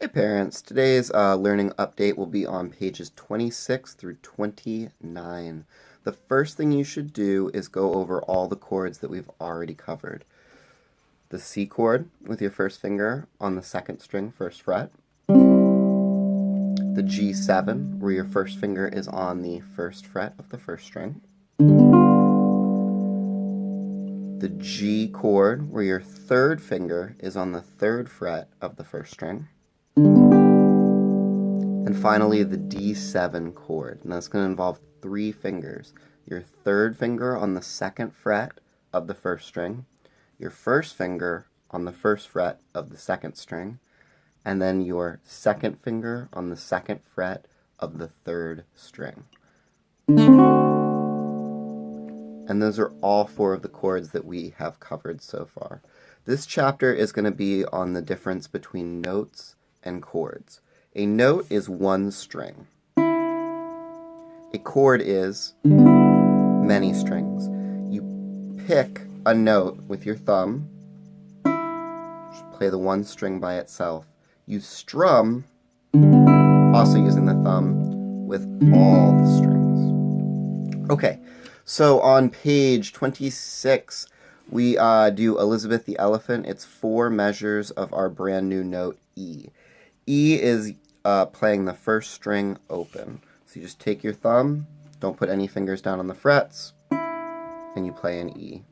Hey parents, today's learning update will be on pages 26 through 29. The first thing you should do is go over all the chords that we've already covered. The C chord with your first finger on the second string, first fret. The G7, where your first finger is on the first fret of the first string. The G chord, where your third finger is on the third fret of the first string. And finally, the D7 chord, and that's going to involve three fingers. Your third finger on the second fret of the first string, your first finger on the first fret of the second string, and then your second finger on the second fret of the third string. And those are all four of the chords that we have covered so far. This chapter is going to be on the difference between notes and chords. A note is one string. A chord is many strings. You pick a note with your thumb, just play the one string by itself. You strum, also using the thumb, with all the strings. Okay, so on page 26, we do Elizabeth the Elephant. It's 4 measures of our brand new note E. E is playing the first string open. So you just take your thumb, don't put any fingers down on the frets, and you play an E.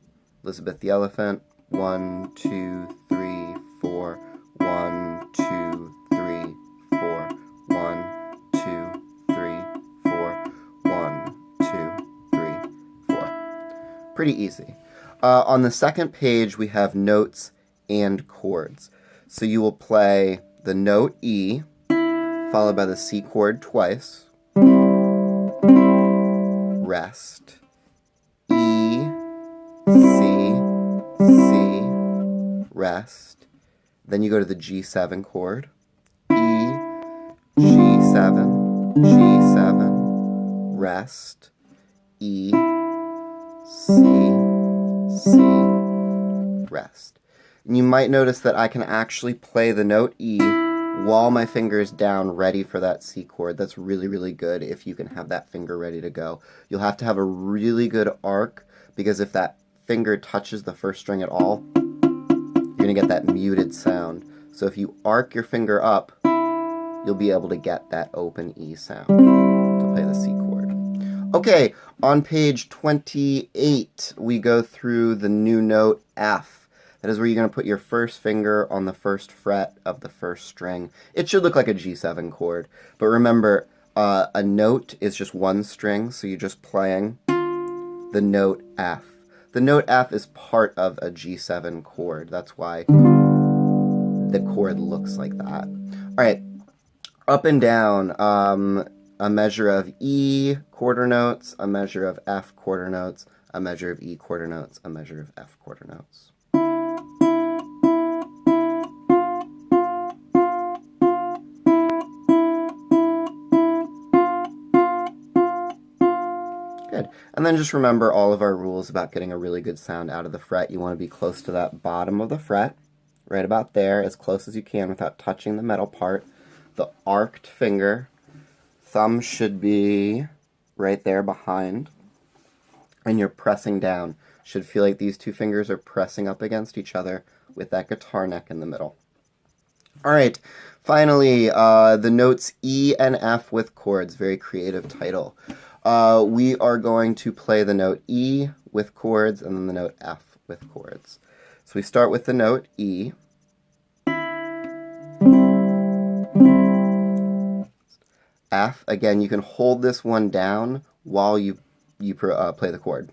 Elizabeth the Elephant, 1, 2, 3, 4, 1, 2, 3, 4, 1, 2, 3, 4, 1, 2, 3, 4. Pretty easy. On the second page, we have notes and chords. So you will play the note E, followed by the C chord twice, rest, E, C, C, rest. Then you go to the G7 chord, E, G7, G7, rest, E, C, C, rest. And you might notice that I can actually play the note E while my finger is down ready for that C chord. That's really, really good if you can have that finger ready to go. You'll have to have a really good arc, because if that finger touches the first string at all, you're going to get that muted sound. So if you arc your finger up, you'll be able to get that open E sound to play the C chord. Okay, on page 28, we go through the new note F. That is where you're going to put your first finger on the first fret of the first string. It should look like a G7 chord, but remember, a note is just one string, so you're just playing the note F. The note F is part of a G7 chord. That's why the chord looks like that. All right, up and down, a measure of E quarter notes, a measure of F quarter notes, a measure of E quarter notes, a measure of F quarter notes. Good. And then just remember all of our rules about getting a really good sound out of the fret. You want to be close to that bottom of the fret, right about there, as close as you can without touching the metal part. The arced finger, thumb should be right there behind, and you're pressing down. Should feel like these two fingers are pressing up against each other with that guitar neck in the middle. All right, finally, the notes E and F with chords. Very creative title. We are going to play the note E with chords and then the note F with chords. So we start with the note E. F, again, you can hold this one down while you play the chord.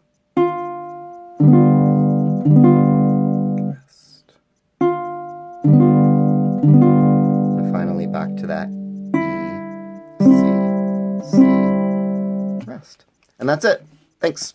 Rest. And finally back to that E, C, C, rest. And that's it. Thanks.